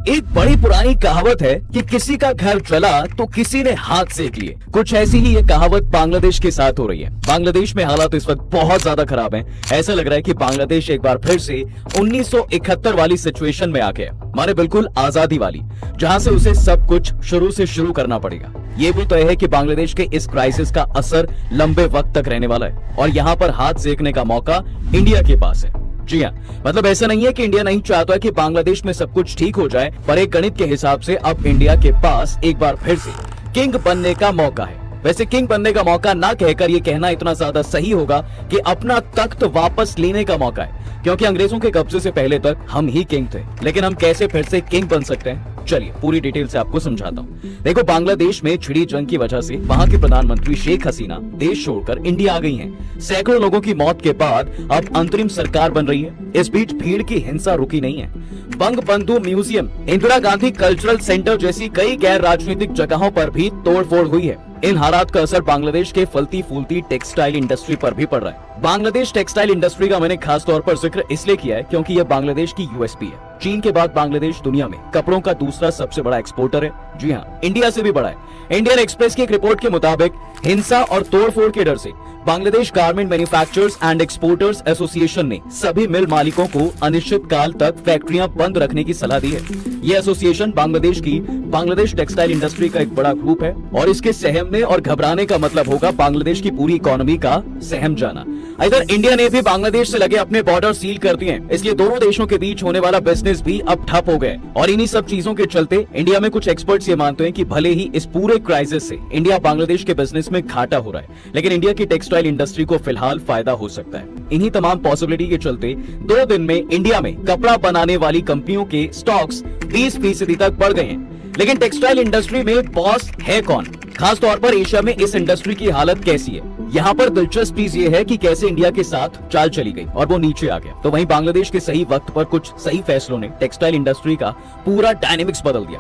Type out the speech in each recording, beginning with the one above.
एक बड़ी पुरानी कहावत है कि किसी का घर जला तो किसी ने हाथ सेक लिए। कुछ ऐसी ही ये कहावत बांग्लादेश के साथ हो रही है। बांग्लादेश में हालात इस वक्त बहुत ज्यादा खराब हैं। ऐसा लग रहा है कि बांग्लादेश एक बार फिर से 1971 वाली सिचुएशन में आ गया, माने बिल्कुल आजादी वाली, जहां से उसे सब कुछ शुरू से शुरू करना पड़ेगा। ये भी तय है कि बांग्लादेश के इस क्राइसिस का असर लंबे वक्त तक रहने वाला है और यहाँ पर हाथ सेकने का मौका इंडिया के पास है। जी हाँ, मतलब ऐसा नहीं है कि इंडिया नहीं चाहता है कि बांग्लादेश में सब कुछ ठीक हो जाए, पर एक गणित के हिसाब से अब इंडिया के पास एक बार फिर से किंग बनने का मौका है। वैसे किंग बनने का मौका ना कहकर ये कहना इतना ज्यादा सही होगा कि अपना तख्त वापस लेने का मौका है, क्योंकि अंग्रेजों के कब्जे से पहले तक हम ही किंग थे। लेकिन हम कैसे फिर से किंग बन सकते हैं, चलिए पूरी डिटेल से आपको समझाता हूँ। देखो, बांग्लादेश में छिड़ी जंग की वजह से वहाँ की प्रधानमंत्री शेख हसीना देश छोड़कर इंडिया आ गई हैं। सैकड़ों लोगों की मौत के बाद अब अंतरिम सरकार बन रही है। इस बीच भीड़ की हिंसा रुकी नहीं है। Bangabandhu museum, Indira Gandhi cultural centre जैसी कई गैर राजनीतिक जगहों पर भी तोड़फोड़ हुई है। इन हालात का असर बांग्लादेश के फलती फूलती टेक्सटाइल इंडस्ट्री पर भी पड़ रहा है। बांग्लादेश टेक्सटाइल इंडस्ट्री का मैंने खास तौर पर जिक्र इसलिए किया है क्योंकि यह बांग्लादेश की यूएसपी है। चीन के बाद बांग्लादेश दुनिया में कपड़ों का दूसरा सबसे बड़ा एक्सपोर्टर है। जी हाँ, इंडिया से भी बड़ा है। इंडियन एक्सप्रेस की एक रिपोर्ट के मुताबिक हिंसा और तोड़फोड़ के डर से Bangladesh garment manufacturers and exporters association ने सभी मिल मालिकों को अनिश्चित काल तक फैक्ट्रियां बंद रखने की सलाह दी है। यह एसोसिएशन बांग्लादेश की बांग्लादेश टेक्सटाइल इंडस्ट्री का एक बड़ा ग्रुप है और इसके सहमने और घबराने का मतलब होगा बांग्लादेश की पूरी इकोनॉमी का सहम जाना। इधर इंडिया ने भी बांग्लादेश से लगे अपने बॉर्डर सील कर दिए हैं, इसलिए दोनों देशों के बीच होने वाला बिजनेस भी अब ठप हो गए। और इन्हीं सब चीजों के चलते इंडिया में कुछ एक्सपर्ट्स ये मानते हैं कि भले ही इस पूरे क्राइसिस से इंडिया बांग्लादेश के बिजनेस में घाटा हो रहा है, लेकिन इंडिया की टेक्सटाइल इंडस्ट्री को फिलहाल फायदा हो सकता है। इन्हीं तमाम पॉसिबिलिटी के चलते 2 दिन में इंडिया में कपड़ा बनाने वाली कंपनियों के स्टॉक्स 20% तक बढ़ गए हैं। लेकिन टेक्सटाइल इंडस्ट्री में बॉस है कौन? खास तौर पर एशिया में इस इंडस्ट्री की हालत कैसी है? यहाँ पर दिलचस्प चीज ये है कि कैसे इंडिया के साथ चाल चली गई और वो नीचे आ गया। तो वहीं बांग्लादेश के सही वक्त पर कुछ सही फैसलों ने टेक्सटाइल इंडस्ट्री का पूरा डायनेमिक्स बदल दिया।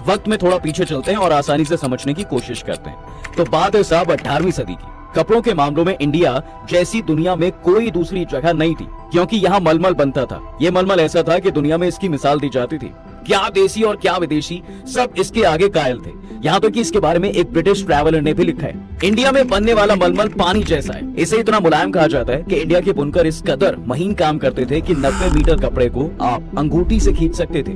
वक्त में थोड़ा पीछे चलते हैं और आसानी से समझने की कोशिश करते हैं। तो बात है साहब 18वीं सदी की। कपड़ों के मामलों में इंडिया जैसी दुनिया में कोई दूसरी जगह नहीं थी, क्योंकि यहाँ मलमल बनता था। ये मलमल ऐसा था कि दुनिया में इसकी मिसाल दी जाती थी। क्या देसी और क्या विदेशी, सब इसके आगे कायल थे। यहाँ तक कि इसके बारे में एक ब्रिटिश ट्रैवलर ने भी लिखा है, इंडिया में बनने वाला मलमल पानी जैसा है। इसे इतना मुलायम कहा जाता है कि इंडिया के बुनकर इस कदर महीन काम करते थे कि 90 मीटर कपड़े को आप अंगूठी से खींच सकते थे।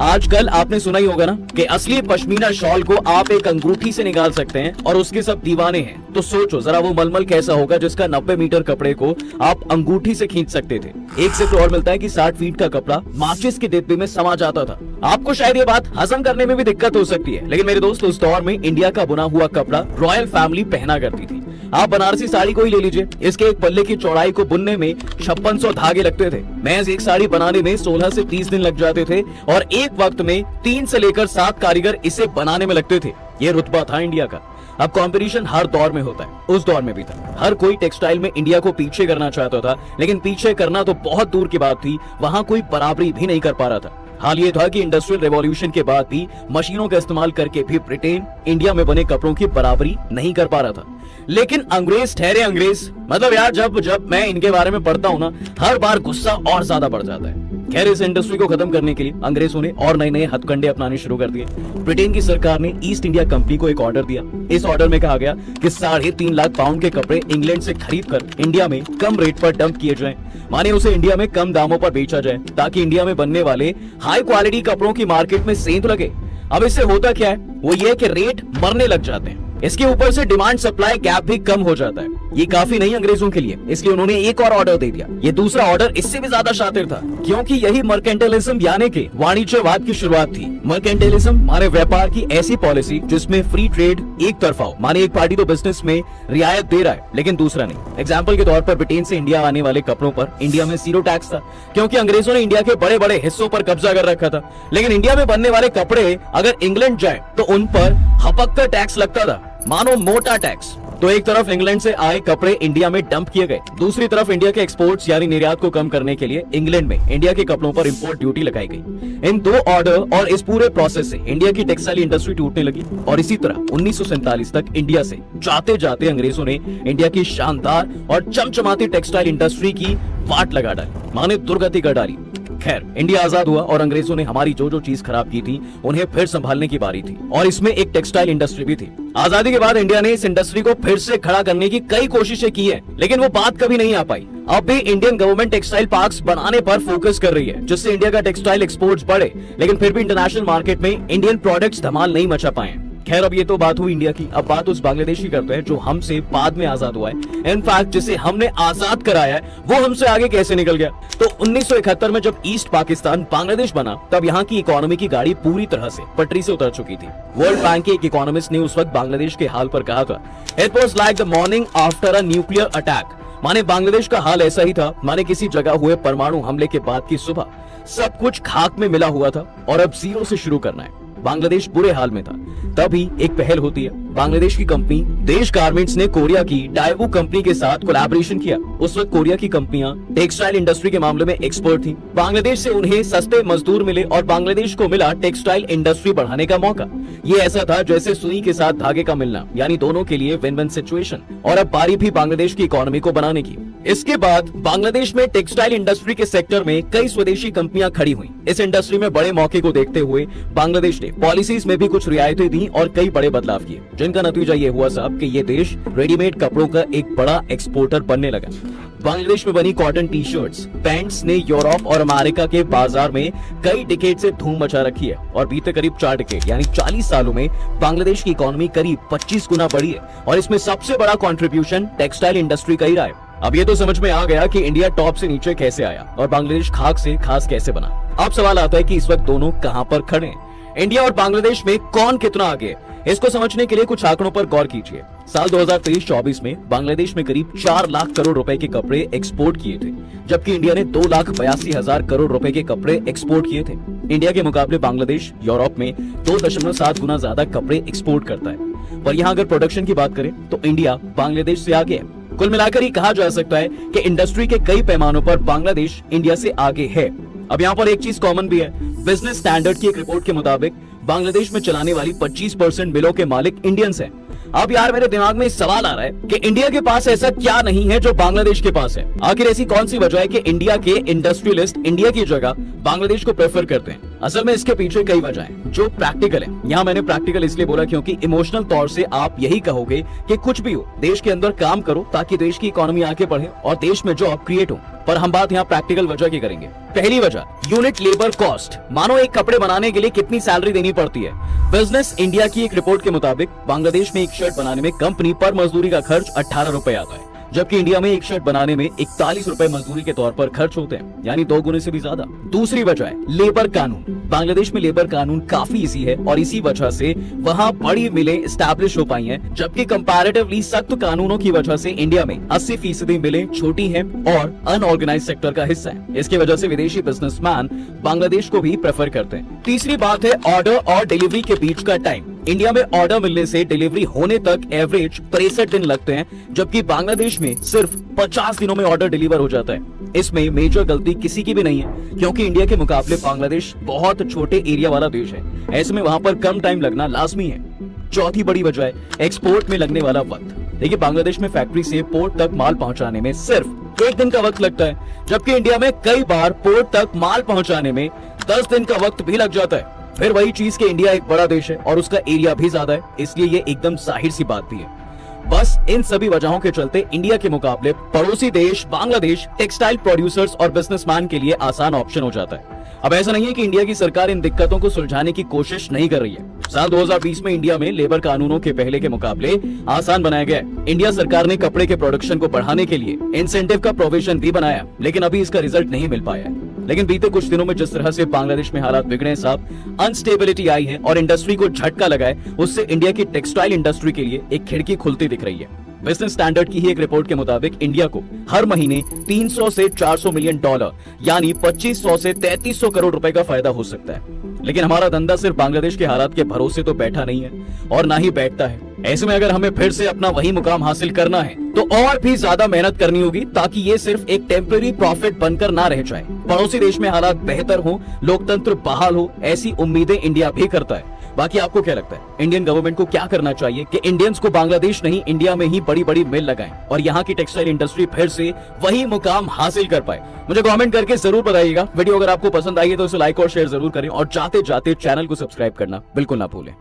आजकल आपने सुना ही होगा ना कि असली पश्मीना शॉल को आप एक अंगूठी से निकाल सकते हैं और उसके सब दीवाने हैं। तो सोचो जरा वो मलमल कैसा होगा जिसका 90 मीटर कपड़े को आप अंगूठी से खींच सकते थे। एक जिक्र और मिलता है कि 60 फीट का कपड़ा माचिस के डिब्बे में समा जाता था। आपको शायद ये बात हजम करने में भी दिक्कत हो सकती है, लेकिन मेरे दोस्त उस दौर में इंडिया का बुना हुआ कपड़ा रॉयल फैमिली पहना करती थी। आप बनारसी साड़ी को ही ले लीजिए, इसके एक पल्ले की चौड़ाई को बुनने में 5600 धागे लगते थे। महज एक साड़ी बनाने में 16 से 30 दिन लग जाते थे और एक वक्त में 3 से लेकर 7 कारीगर इसे बनाने में लगते थे। ये रुतबा था इंडिया का। अब कंपटीशन हर दौर में होता है, उस दौर में भी था। हर कोई टेक्सटाइल में इंडिया को पीछे करना चाहता था, लेकिन पीछे करना तो बहुत दूर की बात थी, वहां कोई बराबरी भी नहीं कर पा रहा था। हाल ये था कि इंडस्ट्रियल रेवोल्यूशन के बाद भी मशीनों का इस्तेमाल करके भी ब्रिटेन इंडिया में बने कपड़ों की बराबरी नहीं कर पा रहा था। लेकिन अंग्रेज ठहरे अंग्रेज, मतलब यार जब मैं इनके बारे में पढ़ता हूँ ना, हर बार गुस्सा और ज्यादा बढ़ जाता है। खैर, इस इंडस्ट्री को खत्म करने के लिए अंग्रेजों ने और नए नए हथकंडे अपनाने शुरू कर दिए। ब्रिटेन की सरकार ने ईस्ट इंडिया कंपनी को एक ऑर्डर दिया। इस ऑर्डर में कहा गया कि 3.5 लाख पाउंड के कपड़े इंग्लैंड से खरीद कर इंडिया में कम रेट पर डंप किए जाएं, माने उसे इंडिया में कम दामों पर बेचा जाए, ताकि इंडिया में बनने वाले हाई क्वालिटी कपड़ों की मार्केट में सेंध लगे। अब इससे होता क्या है, वो ये कि रेट मरने लग जाते हैं। इसके ऊपर से डिमांड सप्लाई गैप भी कम हो जाता है। ये काफी नहीं अंग्रेजों के लिए, इसलिए उन्होंने एक और ऑर्डर दे दिया। ये दूसरा ऑर्डर इससे भी ज्यादा शातिर था, क्योंकि यही मर्केंटाइलिज्म यानी कि वाणिज्यवाद की शुरुआत थी। मर्केंटाइलिज्म माने व्यापार की ऐसी पॉलिसी जिसमें फ्री ट्रेड एक तरफा हो, माने एक पार्टी तो बिजनेस में रियायत दे रहा है लेकिन दूसरा नहीं। एग्जाम्पल के तौर पर ब्रिटेन से इंडिया आने वाले कपड़ों पर इंडिया में 0 टैक्स था, क्योंकि अंग्रेजों ने इंडिया के बड़े बड़े हिस्सों पर कब्जा कर रखा था। लेकिन इंडिया में बनने वाले कपड़े अगर इंग्लैंड जाए तो उन पर हपक टैक्स लगता था, मानो मोटा टैक्स। तो एक तरफ इंग्लैंड से आए कपड़े इंडिया में डंप किए गए, दूसरी तरफ इंडिया के एक्सपोर्ट्स यानी निर्यात को कम करने के लिए इंग्लैंड में इंडिया के कपड़ों पर इंपोर्ट ड्यूटी लगाई गई। इन 2 ऑर्डर और इस पूरे प्रोसेस से इंडिया की टेक्सटाइल इंडस्ट्री टूटने लगी और इसी तरह 1947 तक इंडिया से जाते जाते अंग्रेजों ने इंडिया की शानदार और चमचमाती टेक्सटाइल इंडस्ट्री की वाट लगा डाली, माने दुर्गति कर डाली। खैर, इंडिया आजाद हुआ और अंग्रेजों ने हमारी जो जो चीज खराब की थी उन्हें फिर संभालने की बारी थी, और इसमें एक टेक्सटाइल इंडस्ट्री भी थी। आजादी के बाद इंडिया ने इस इंडस्ट्री को फिर से खड़ा करने की कई कोशिशें की है, लेकिन वो बात कभी नहीं आ पाई। अब भी इंडियन गवर्नमेंट टेक्सटाइल पार्क्स बनाने पर फोकस कर रही है, जिससे इंडिया का टेक्सटाइल एक्सपोर्ट्स बढ़े, लेकिन फिर भी इंटरनेशनल मार्केट में इंडियन प्रोडक्ट्स धमाल नहीं मचा पाए। खैर, अब ये तो बात हुई इंडिया की, अब बात उस बांग्लादेश की करते हैं जो हमसे बाद में आजाद हुआ है। इनफैक्ट जिसे हमने आजाद कराया है वो हमसे आगे कैसे निकल गया। तो 1971 में जब ईस्ट पाकिस्तान बांग्लादेश बना, तब यहाँ की इकोनॉमी की गाड़ी पूरी तरह से पटरी से उतर चुकी थी। वर्ल्ड बैंक के एक इकोनॉमिस्ट ने उस वक्त बांग्लादेश के हाल पर कहा था, it was like the morning after a nuclear attack. माने बांग्लादेश का हाल ऐसा ही था, माने किसी जगह हुए परमाणु हमले के बाद की सुबह। सब कुछ खाक में मिला हुआ था और अब जीरो से शुरू करना है। बांग्लादेश बुरे हाल में था। तभी एक पहल होती है। बांग्लादेश की कंपनी देश गारमेंट्स ने कोरिया की डाइवू कंपनी के साथ कोलैबोरेशन किया। उस वक्त कोरिया की कंपनियां टेक्सटाइल इंडस्ट्री के मामले में एक्सपर्ट थी। बांग्लादेश से उन्हें सस्ते मजदूर मिले और बांग्लादेश को मिला टेक्सटाइल इंडस्ट्री बढ़ाने का मौका। ये ऐसा था जैसे सुई के साथ धागे का मिलना, यानी दोनों के लिए विन विन सिचुएशन। और अब बारी भी बांग्लादेश की इकोनॉमी को बनाने की। इसके बाद बांग्लादेश में टेक्सटाइल इंडस्ट्री के सेक्टर में कई स्वदेशी कंपनियां खड़ी हुई। इस इंडस्ट्री में बड़े मौके को देखते हुए बांग्लादेश ने पॉलिसीज में भी कुछ रियायतें दी और कई बड़े बदलाव किए, जिनका नतीजा ये हुआ साहब कि ये देश रेडीमेड कपड़ों का एक बड़ा एक्सपोर्टर बनने लगा। बांग्लादेश में बनी कॉटन टी शर्ट्स, पैंट्स ने यूरोप और अमेरिका के बाजार में कई डिकेड से धूम मचा रखी है और बीते करीब 4 डिकेड यानी 40 सालों में बांग्लादेश की इकोनॉमी करीब 25 गुना बढ़ी है और इसमें सबसे बड़ा कंट्रीब्यूशन टेक्सटाइल इंडस्ट्री का ही रहा है। अब ये तो समझ में आ गया कि इंडिया टॉप से नीचे कैसे आया और बांग्लादेश खाक से खास कैसे बना। अब सवाल आता है कि इस वक्त दोनों कहां पर खड़े हैं। इंडिया और बांग्लादेश में कौन कितना आगे है, इसको समझने के लिए कुछ आंकड़ों पर गौर कीजिए। साल 2023-24 में बांग्लादेश में करीब 4 लाख करोड़ रुपए के कपड़े एक्सपोर्ट किए थे, जबकि इंडिया ने 2,82,000 करोड़ रुपए के कपड़े एक्सपोर्ट किए थे। इंडिया के मुकाबले बांग्लादेश यूरोप में 2.7 गुना ज्यादा कपड़े एक्सपोर्ट करता है। पर यहाँ अगर प्रोडक्शन की बात करें तो इंडिया बांग्लादेश से आगे है। कुल मिलाकर ये कहा जा सकता है कि इंडस्ट्री के कई पैमानों पर बांग्लादेश इंडिया से आगे है। अब यहाँ पर एक चीज कॉमन भी है। बिजनेस स्टैंडर्ड की एक रिपोर्ट के मुताबिक बांग्लादेश में चलाने वाली 25% मिलों के मालिक इंडियंस हैं। अब यार मेरे दिमाग में सवाल आ रहा है कि इंडिया के पास ऐसा क्या नहीं है जो बांग्लादेश के पास है। आखिर ऐसी कौन सी वजह है कि इंडिया के इंडस्ट्रियलिस्ट इंडिया की जगह बांग्लादेश को प्रेफर करते हैं। असल में इसके पीछे कई वजह हैं जो प्रैक्टिकल है। यहाँ मैंने प्रैक्टिकल इसलिए बोला क्योंकि इमोशनल तौर से आप यही कहोगे कि कुछ भी हो, देश के अंदर काम करो ताकि देश की इकोनॉमी आगे बढ़े और देश में जॉब क्रिएट हो। पर हम बात यहाँ प्रैक्टिकल वजह की करेंगे। पहली वजह, यूनिट लेबर कॉस्ट। मानो एक कपड़े बनाने के लिए कितनी सैलरी देनी पड़ती है। बिजनेस इंडिया की एक रिपोर्ट के मुताबिक बांग्लादेश में एक शर्ट बनाने में कंपनी पर मजदूरी का खर्च 18 रुपए आता है, जबकि इंडिया में एक शर्ट बनाने में 41 रुपए मजदूरी के तौर पर खर्च होते हैं, यानी 2 गुने से भी ज्यादा। दूसरी वजह है लेबर कानून। बांग्लादेश में लेबर कानून काफी इजी है और इसी वजह से वहाँ बड़ी मिलें स्टैब्लिश हो पाई हैं, जबकि कंपैरेटिवली सख्त कानूनों की वजह से इंडिया में 80% मिलें छोटी हैं और अनऑर्गेनाइज सेक्टर का हिस्सा है। इसकी वजह से विदेशी बिजनेसमैन बांग्लादेश को भी प्रेफर करते हैं। तीसरी बात है ऑर्डर और डिलीवरी के बीच का टाइम। इंडिया में ऑर्डर मिलने से डिलीवरी होने तक एवरेज 63 दिन लगते हैं, जबकि बांग्लादेश में सिर्फ 50 दिनों में ऑर्डर डिलीवर हो जाता है। इसमें मेजर गलती किसी की भी नहीं है, क्योंकि इंडिया के मुकाबले बांग्लादेश बहुत छोटे एरिया वाला देश है। ऐसे में वहाँ पर कम टाइम लगना लाजमी है। चौथी बड़ी वजह है एक्सपोर्ट में लगने वाला वक्त। देखिए, बांग्लादेश में फैक्ट्री से पोर्ट तक माल पहुंचाने में सिर्फ 1 दिन का वक्त लगता है, जबकि इंडिया में कई बार पोर्ट तक माल पहुंचाने में 10 दिन का वक्त भी लग जाता है। फिर वही चीज कि इंडिया एक बड़ा देश है और उसका एरिया भी ज्यादा है, इसलिए ये एकदम जाहिर सी बात भी है। बस इन सभी वजहों के चलते इंडिया के मुकाबले पड़ोसी देश बांग्लादेश टेक्सटाइल प्रोड्यूसर्स और बिजनेसमैन के लिए आसान ऑप्शन हो जाता है। अब ऐसा नहीं है कि इंडिया की सरकार इन दिक्कतों को सुलझाने की कोशिश नहीं कर रही है। साल 2020 में इंडिया में लेबर कानूनों के पहले के मुकाबले आसान बनाया गया है। इंडिया सरकार ने कपड़े के प्रोडक्शन को बढ़ाने के लिए इंसेंटिव का प्रोविजन भी बनाया, लेकिन अभी इसका रिजल्ट नहीं मिल पाया है। लेकिन बीते कुछ दिनों में जिस तरह से बांग्लादेश में हालात बिगड़े साहब, अनस्टेबिलिटी आई है और इंडस्ट्री को झटका लगा है, उससे इंडिया की टेक्सटाइल इंडस्ट्री के लिए एक खिड़की खुलती दिख रही है। बिजनेस स्टैंडर्ड की ही एक रिपोर्ट के मुताबिक इंडिया को हर महीने 300 से 400 मिलियन डॉलर यानी 2500 से 3300 करोड़ रुपए का फायदा हो सकता है। लेकिन हमारा धंधा सिर्फ बांग्लादेश के हालात के भरोसे तो बैठा नहीं है और ना ही बैठता है। ऐसे में अगर हमें फिर से अपना वही मुकाम हासिल करना है तो और भी ज्यादा मेहनत करनी होगी, ताकि ये सिर्फ एक टेम्पररी प्रॉफिट बनकर ना रह जाए। पड़ोसी देश में हालात बेहतर हो, लोकतंत्र बहाल हो, ऐसी उम्मीदें इंडिया भी करता है। बाकी आपको क्या लगता है, इंडियन गवर्नमेंट को क्या करना चाहिए कि इंडियंस को बांग्लादेश नहीं इंडिया में ही बड़ी बड़ी मिल लगाएं और यहाँ की टेक्सटाइल इंडस्ट्री फिर से वही मुकाम हासिल कर पाए? मुझे कमेंट करके जरूर बताइएगा। वीडियो अगर आपको पसंद आई है तो इसे लाइक और शेयर जरूर करें और जाते जाते चैनल को सब्सक्राइब करना बिल्कुल ना भूलें।